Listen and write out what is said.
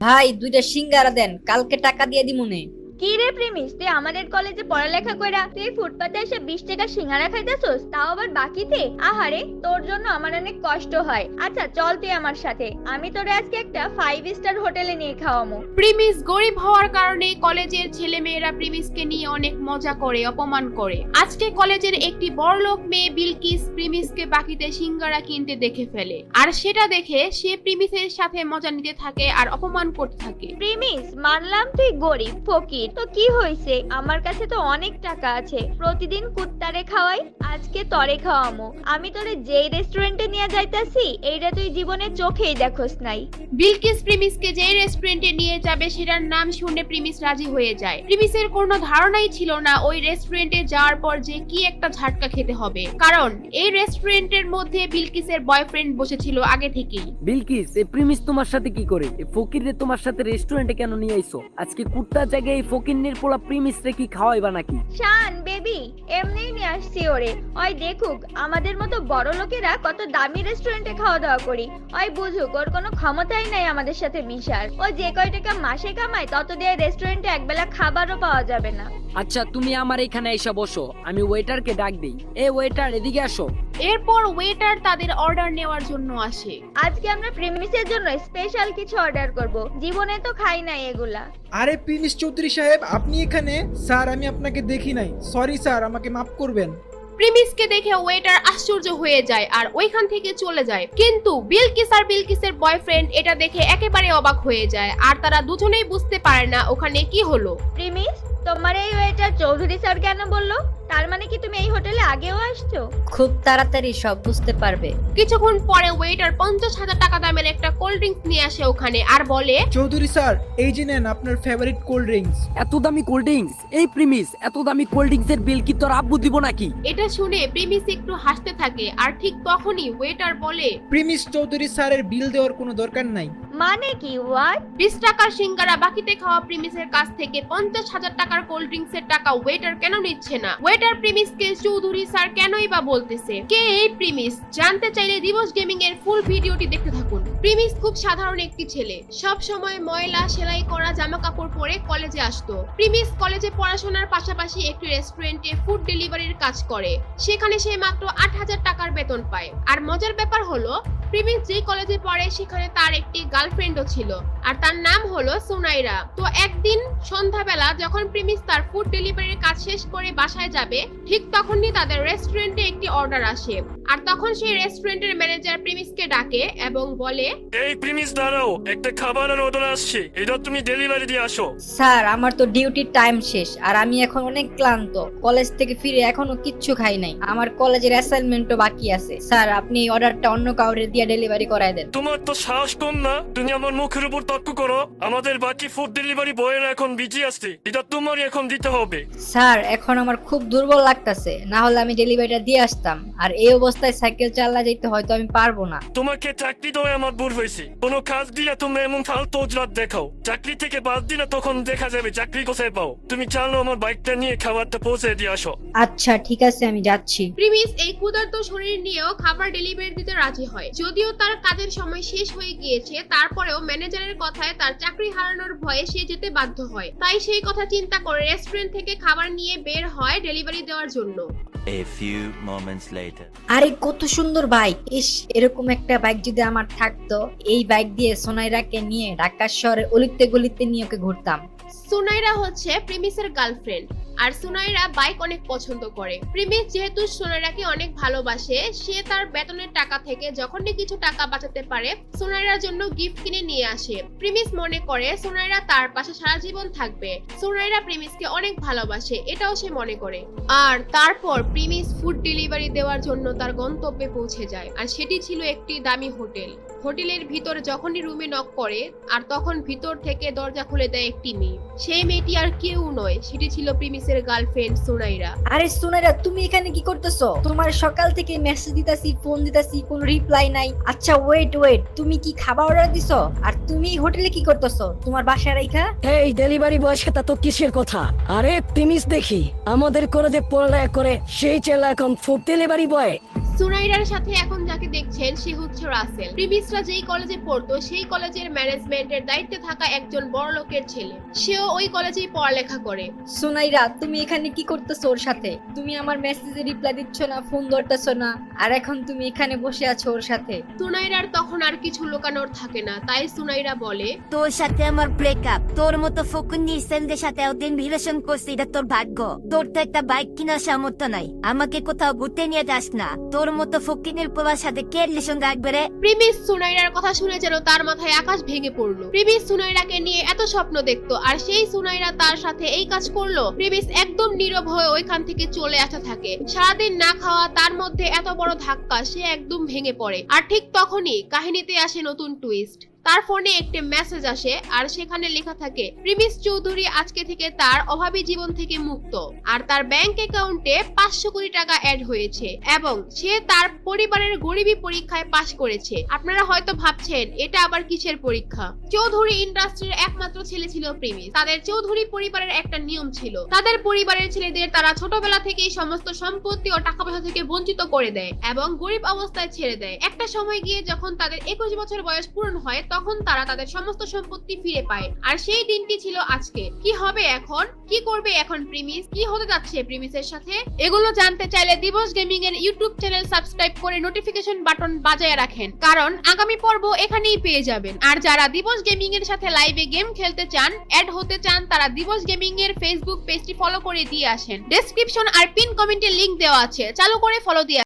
ভাই দুইটা সিঙ্গারা দেন, কালকে টাকা দিয়ে দিমুনে। কি রে প্রেমিস, তুই আমাদের কলেজে পড়ালেখা কইরা তুই ফুটপাতে এসে 20 টাকা সিঙ্গারা খাইতেছস, তাও আবার বাকিতে? আহারে, তোর জন্য আমার অনেক কষ্ট হয়। আচ্ছা চল তুই আমার সাথে, আমি তোরে আজকে একটা 5 স্টার হোটেলে নিয়ে খাওয়ামু। প্রিমিস গরিব হওয়ার কারণে কলেজের ছেলেমেয়েরা প্রিমিসকে নিয়ে অনেক মজা করে, অপমান করে। আজকে কলেজের একটি বড়লোক মেয়ে বিলকিস প্রিমিসকে বাকিতে সিঙ্গারা কিনতে দেখে ফেলে, আর সেটা দেখে সে প্রিমিসের সাথে মজা নিতে থাকে আর অপমান করতে থাকে। প্রেমিস, মানলাম তুই গরিব ফকির, তো কি হইছে, আমার কাছে তো অনেক টাকা আছে, প্রতিদিন কুত্তারে খাওয়াই, আজকে তরে খাওয়ামু। আমি তোরে যেই রেস্টুরেন্টে নিয়ে যাইতাছি এইটা তুই জীবনে চোখেই দেখোস নাই। বিলকিস প্রিমিসকে যে রেস্টুরেন্টে নিয়ে যাবে সেটার নাম শুনে প্রিমিস রাজি হয়ে যায়। প্রিমিসের কোনো ধারণাই ছিল না ওই রেস্টুরেন্টে যাওয়ার পর যে কি একটা ঝাটকা খেতে হবে, কারণ এই রেস্টুরেন্টের মধ্যে বিলকিসের বয়ফ্রেন্ড বসেছিল আগে থেকেই। বিলকিস, এই প্রিমিস তোমার সাথে কি করে? এই ফকিররে তোমার সাথে রেস্টুরেন্টে কেন নিয়ে আইছো? আজকে কুত্তার জায়গায় এই ফকিরনির পোলা প্রিমিস রে কি খাওয়াইবা নাকি? শান বেবি, এমনিই নিয়ে আসছি ওরে, ওই দেখুক আমাদের মতো বড় লোকেরা কত দামি রেস্টুরেন্টে খাওয়া দাওয়া করি, ওই বুঝুক ওর কোনো ক্ষমতাই নাই আমাদের সাথে মিশার। ও যে কয় টাকা মাসে কামায় তত দিয়ে রেস্টুরেন্টে একবেলা খাবারও পাওয়া যাবে না। আচ্ছা তুমি আমার এখানে এসে বসো, আমি ওয়েটারকে ডাক দেই। এ ওয়েটার, এদিকে আসো। এরপর ওয়েটার তাদের অর্ডার নেওয়ার জন্য আসে। আজকে আমরা প্রেমিসের জন্য স্পেশাল কিছু অর্ডার করব, জীবনে তো খাই নাই এগুলা। আরে প্রিমিস চৌধুরী সাহেব, আপনি এখানে? স্যার আমি আপনাকে দেখি নাই, সরি স্যার, আমাকে মাফ করবেন। প্রিমিসকে দেখে ওয়েটার আশ্চর্য হয়ে যায় আর ওইখান থেকে চলে যায়, কিন্তু বিলকিস আর বিলকিসের বয়ফ্রেন্ড এটা দেখে একেবারে অবাক হয়ে যায়, আর তারা দুজনেই বুঝতে পারে না ওখানে কি হলো। প্রেমিস, তোমার এই ওয়েটার চৌধুরী স্যার কেন বললো? তার মানে কি তুমি এই হোটেলে আগেও আসছো? খুব তাড়াতাড়ি সব বুঝতে পারবে। কিছুক্ষণ পরে ওয়েটার 50,000 টাকা দামের একটা কোল্ড ড্রিঙ্কস নিয়ে আসে ওখানে আর বলে, চৌধুরী স্যার, এই যে নেন আপনার ফেভারিট কোল্ড ড্রিঙ্কস। এত দামি কোল্ড ড্রিঙ্কস? এই প্রিমিস, এত দামি কোল্ড ড্রিঙ্কস এর বিল কি তোর আব্বু দিব নাকি? এটা শুনে প্রিমিস একটু হাসতে থাকে, আর ঠিক তখনই ওয়েটার বলে, প্রিমিস চৌধুরী স্যারের বিল দেওয়ার কোনো দরকার নাই। মানে কি? হোয়াট? 20 টাকার সিঙ্গারা বাকিতে খাওয়া প্রিমিসের কাছ থেকে 50,000 টাকার কোল্ড ড্রিঙ্কস এর টাকা ওয়েটার কেন নিচ্ছে না? ওয়েটার প্রিমিসকে চৌধুরী স্যার কেনই বা বলতেছে? কে এই প্রিমিস? জানতে চাইলে দিবস গেমিং এর ফুল ভিডিওটি দেখতে থাকুন। প্রিমিস খুব সাধারণ একটি ছেলে, সব সময় ময়লা সেলাই করা জামা কাপড় পরে কলেজে আসতো। প্রিমিস কলেজে পড়াশোনার পাশাপাশি একটি রেস্টুরেন্টে ফুড ডেলিভারির কাজ করে, সেখানে সে মাত্র 8,000 টাকার বেতন পায়। আর মজার ব্যাপার হলো, প্রিমিস যে কলেজে পড়ে সেখানে তার একটি গার্লফ্রেন্ডও ছিল, আর তার নাম হলো সুনাইরা। তো একদিন সন্ধ্যাবেলা যখন প্রিমিস তার ফুড ডেলিভারির কাজ শেষ করে বাসায় যাবে, ঠিক তখনই তাদের রেস্টুরেন্টে একটি অর্ডার আসে, আর তখন সেই রেস্টুরেন্টের ম্যানেজার প্রিমিসকে ডাকে এবং বলে, এই প্রিমিস দাঁড়াও, একটা খাবারের অর্ডার আসছে, এটা তুমি ডেলিভারি দিয়ে আসো। স্যার আমার তো ডিউটির টাইম শেষ, আর আমি এখন অনেক ক্লান্ত। কলেজ থেকে ফিরে এখনো কিচ্ছু খাই নাই, আমার কলেজের অ্যাসাইনমেন্টও বাকি আছে। স্যার আপনি এই অর্ডারটা অন্য কাউরে দিয়ে ডেলিভারি করায় দেন। তোমার তো সাহস কম না, তুমি আমার মুখের উপর তর্ক করো। আমাদের বাকি ফুড ডেলিভারি বয়েরা এখন বিজি আসছে, এটা তোমারই এখন দিতে হবে। স্যার এখন আমার খুব দুর্বল লাগতাছে, না হলে আমি ডেলিভারিটা দিয়ে আসতাম, আর এই অবস্থায় সাইকেল চালা যেতে হয়তো আমি পারবো না। তোমাকে চাকরি দেওয়া আমার ভুল হয়েছে, কোনো কাজ দিলে তুমি এমন ফালতু অজুহাত দেখাও। চাকরি থেকে বাদ দিলে তখন দেখা যাবে চাকরি কোথায় পাও। তুমি চালো আমার বাইকটা নিয়ে খাবারটা পৌঁছে দিয়ে আসো। আচ্ছা ঠিক আছে, আমি যাচ্ছি। প্রিমিস এই ক্ষুধার্ত শরীর নিয়েও খাবার ডেলিভারি দিতে রাজি হয়। যদিও তার কাজের সময় শেষ হয়ে গিয়েছে, তারপরেও ম্যানেজারের কথায় তার চাকরি হারানোর ভয়ে সে যেতে বাধ্য হয়। তাই সেই কথা চিন্তা করে রেস্টুরেন্ট থেকে খাবার নিয়ে বের হয় ডেলিভারি দেওয়ার জন্য। A few moments later. আরে কত সুন্দর বাইক! ইস, এরকম একটা বাইক যদি আমার থাকতো, এই বাইক দিয়ে সোনাইরাকে নিয়ে ঢাকা শহরে অলিতে গলিতে নিয়ে ওকে ঘুরতাম। সুনাইরা হচ্ছে প্রিমিসের গার্লফ্রেন্ড, আর সুনাইরা বাইক অনেক পছন্দ করে। প্রিমিস যেহেতু সুনাইরাকে অনেক ভালোবাসে, সে তার বেতনের টাকা থেকে যখনই কিছু টাকা বাঁচাতে পারে সুনাইরার জন্য গিফট কিনে নিয়ে আসে। প্রিমিস মনে করে সুনাইরা তার পাশে সারা জীবন থাকবে। সুনাইরা প্রিমিসকে অনেক ভালোবাসে, এটাও সে মনে করে। আর তারপর প্রিমিস ফুড ডেলিভারি দেওয়ার জন্য তার গন্তব্যে পৌঁছে যায়, আর সেটি ছিল একটি দামি হোটেল। হোটেলের ভিতর যখনই রুমে নক করে, আর তখন ভিতর থেকে দরজা খুলে দেয় একটি মেয়ে। সেই মেয়েটি আর কেউ নয়, সেটি ছিল প্রিমিসের গার্লফ্রেন্ড সুনাইরা। আরে সোনাইরা, তুমি এখানে কি করতেছো? তোমার সকাল থেকে মেসেজ দিতাছি, ফোন দিতাছি, কোনো রিপ্লাই নাই। আচ্ছা ওয়েট, তুমি কি খাবার অর্ডার দিছো? আর তুমি হোটেলে কি করতেছো তোমার বাসায় রাইখা? এই ডেলিভারি বয়ের সাথে তো কিসের কথা? আরে প্রিমিস দেখি আমাদের কলেজে পড়ালেখা করে সেই ছেলে এখন ফুড ডেলিভারি বয়। সুনাইরার সাথে এখন যাকে দেখছেন সে হচ্ছে রাসেল। প্রিমিসরা যেই কলেজে পড়তো সেই কলেজের ম্যানেজমেন্টের দায়িত্বে থাকা একজন বড় লোকের ছেলে। সেও ওই কলেজেই পড়ালেখা করে। সুনাইরা, তুমি এখানে কি করতেছো ওর সাথে? তুমি আমার মেসেজে রিপ্লাই দিচ্ছ না, ফোন ধরতেছো না, আর এখন তুমি এখানে বসে আছো ওর সাথে। সুনাইরার তখন আর কিছু লুকানোর থাকে না, তাই সুনাইরা বলে, তোর সাথে আমার ব্রেকআপ। তোর মতো ফকুন্নির সেলদের সাথে ওদিন রিলেশন করছি, এটা তোর ভাগ্য। তোর তো একটা বাইক কেনার সামর্থ্য নাই, আমাকে কোথাও ঘুরতে নিয়ে যাস না। তোর মতো ফকিনের পোলার সাথে কে রিলেশন রাখবে রে? প্রিমিস সুনাইরার কথা শুনে যেন তার মাথায় আকাশ ভেঙে পড়লো। প্রিমিস সুনাইরাকে নিয়ে এত স্বপ্ন দেখতো, আর সেই সুনাইরা তার সাথে এই কাজ করলো। প্রিমিস একদম নীরব হয়ে ওইখান থেকে চলে আসা থাকে। সারাদিন না খাওয়া, তার মধ্যে এত বড় ধাক্কা, সে একদম ভেঙে পড়ে। আর ঠিক তখনই কাহিনীতে আসে নতুন টুইস্ট। তার ফোনে একটি মেসেজ আসে, আর সেখানে লেখা থাকে প্রিমিস চৌধুরী আজকে থেকে তার অভাবী জীবন থেকে মুক্ত, আর তার ব্যাংক অ্যাকাউন্টে 500 কোটি টাকা অ্যাড হয়েছে, এবং সে তার পরিবারের গরিবী পরীক্ষায় পাশ করেছে। আপনারা হয়তো ভাবছেন এটা আবার কিসের পরীক্ষা। চৌধুরী ইন্ডাস্ট্রির একমাত্র ছেলে ছিল প্রিমিস। তাদের চৌধুরী পরিবারের একটা নিয়ম ছিল, তাদের পরিবারের ছেলেদের তারা ছোটবেলা থেকেই সমস্ত সম্পত্তি ও টাকা পয়সা থেকে বঞ্চিত করে দেয় এবং গরিব অবস্থায় ছেড়ে দেয়। একটা সময় গিয়ে যখন তাদের 21 বছর বয়স পূরণ হয়, তখন তারা তাদের সমস্ত সম্পত্তি ফিরে পায়। আর সেই দিনটি ছিল আজকে। কি হবে এখন? কি করবে এখন প্রিমিস? কি হতে যাচ্ছে প্রিমিসের সাথে? এগুলো জানতে চাইলে দিবস গেমিং এর ইউটিউব চ্যানেল সাবস্ক্রাইব করে নোটিফিকেশন বাটন বাজায় রাখেন, কারণ আগামী পর্ব এখানেই পেয়ে যাবেন। আর যারা দিবস গেমিং এর সাথে লাইভে গেম খেলতে চান, অ্যাড হতে চান, তারা দিবস গেমিং এর ফেসবুক পেজটি ফলো করে দিয়ে আসেন। ডেসক্রিপশন আর পিন কমেন্টে লিংক দেওয়া আছে, চালু করে ফলো দিয়ে